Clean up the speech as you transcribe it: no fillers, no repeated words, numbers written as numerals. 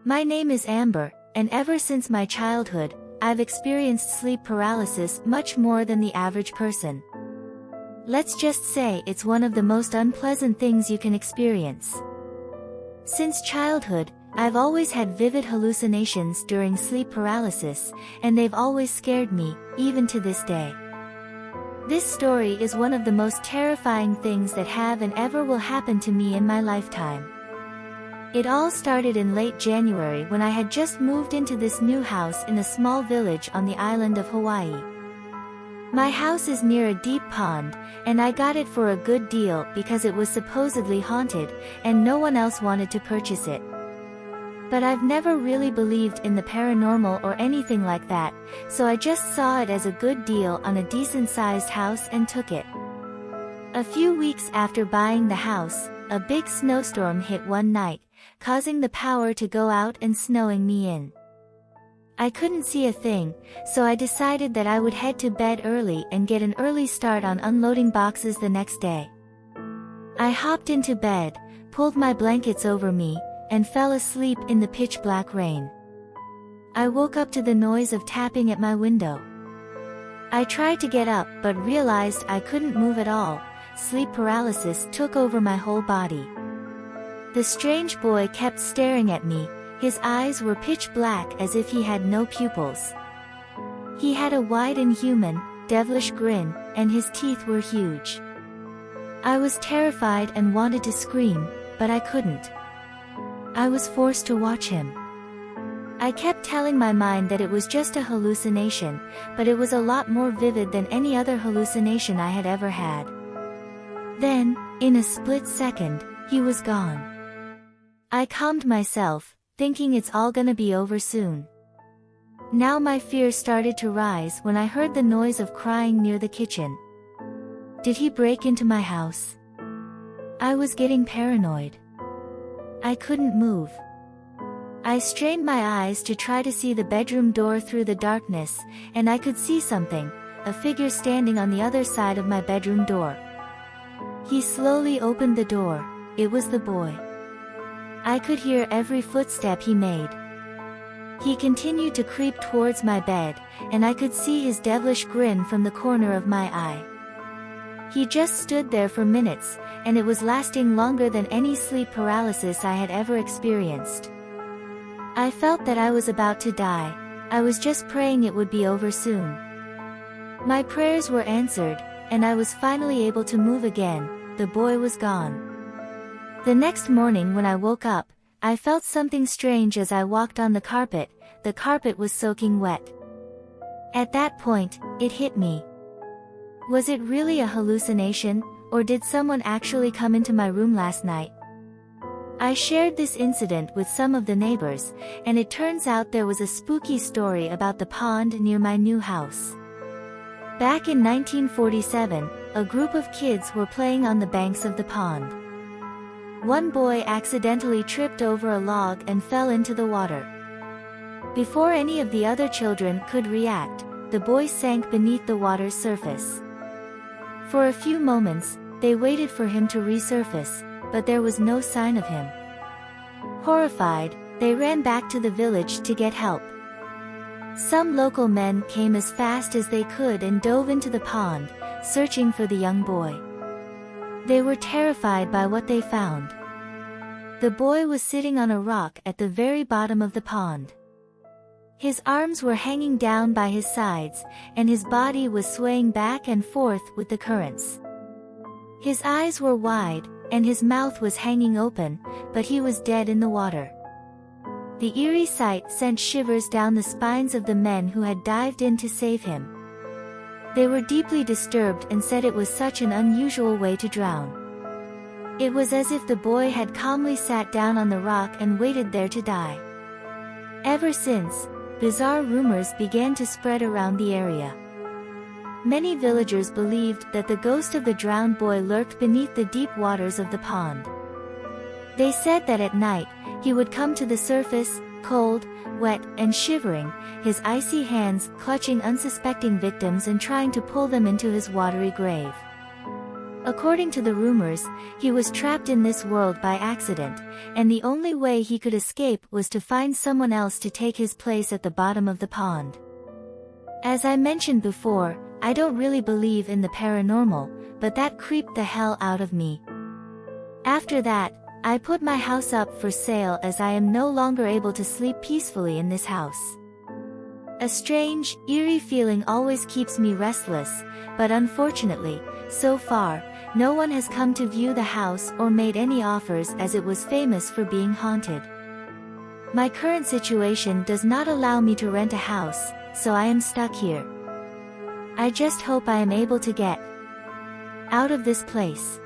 My name is Amber, and ever since my childhood, I've experienced sleep paralysis much more than the average person. Let's just say it's one of the most unpleasant things you can experience. Since childhood, I've always had vivid hallucinations during sleep paralysis, and they've always scared me, even to this day. This story is one of the most terrifying things that have and ever will happen to me in my lifetime. It all started in late January when I had just moved into this new house in a small village on the island of Hawaii. My house is near a deep pond, and I got it for a good deal because it was supposedly haunted, and no one else wanted to purchase it. But I've never really believed in the paranormal or anything like that, so I just saw it as a good deal on a decent-sized house and took it. A few weeks after buying the house, a big snowstorm hit one night, causing the power to go out and snowing me in. I couldn't see a thing, so I decided that I would head to bed early and get an early start on unloading boxes the next day. I hopped into bed, pulled my blankets over me, and fell asleep in the pitch-black rain. I woke up to the noise of tapping at my window. I tried to get up but realized I couldn't move at all. Sleep paralysis took over my whole body. The strange boy kept staring at me. His eyes were pitch black as if he had no pupils. He had a wide inhuman, devilish grin, and his teeth were huge. I was terrified and wanted to scream, but I couldn't. I was forced to watch him. I kept telling my mind that it was just a hallucination, but it was a lot more vivid than any other hallucination I had ever had. Then, in a split second, he was gone. I calmed myself, thinking it's all gonna be over soon. Now my fear started to rise when I heard the noise of crying near the kitchen. Did he break into my house? I was getting paranoid. I couldn't move. I strained my eyes to try to see the bedroom door through the darkness, and I could see something, a figure standing on the other side of my bedroom door. He slowly opened the door. It was the boy. I could hear every footstep he made. He continued to creep towards my bed, and I could see his devilish grin from the corner of my eye. He just stood there for minutes, and it was lasting longer than any sleep paralysis I had ever experienced. I felt that I was about to die. I was just praying it would be over soon. My prayers were answered, and I was finally able to move again. The boy was gone. The next morning when I woke up, I felt something strange as I walked on the carpet. The carpet was soaking wet. At that point, it hit me. Was it really a hallucination, or did someone actually come into my room last night? I shared this incident with some of the neighbors, and it turns out there was a spooky story about the pond near my new house. Back in 1947, a group of kids were playing on the banks of the pond. One boy accidentally tripped over a log and fell into the water. Before any of the other children could react, the boy sank beneath the water's surface. For a few moments, they waited for him to resurface, but there was no sign of him. Horrified, they ran back to the village to get help. Some local men came as fast as they could and dove into the pond, searching for the young boy. They were terrified by what they found. The boy was sitting on a rock at the very bottom of the pond. His arms were hanging down by his sides, and his body was swaying back and forth with the currents. His eyes were wide, and his mouth was hanging open, but he was dead in the water. The eerie sight sent shivers down the spines of the men who had dived in to save him. They were deeply disturbed and said it was such an unusual way to drown. It was as if the boy had calmly sat down on the rock and waited there to die. Ever since, bizarre rumors began to spread around the area. Many villagers believed that the ghost of the drowned boy lurked beneath the deep waters of the pond. They said that at night, he would come to the surface, cold, wet, and shivering, his icy hands clutching unsuspecting victims and trying to pull them into his watery grave. According to the rumors, he was trapped in this world by accident, and the only way he could escape was to find someone else to take his place at the bottom of the pond. As I mentioned before, I don't really believe in the paranormal, but that creeped the hell out of me. After that, I put my house up for sale as I am no longer able to sleep peacefully in this house. A strange, eerie feeling always keeps me restless, but unfortunately, so far, no one has come to view the house or made any offers as it was famous for being haunted. My current situation does not allow me to rent a house, so I am stuck here. I just hope I am able to get out of this place.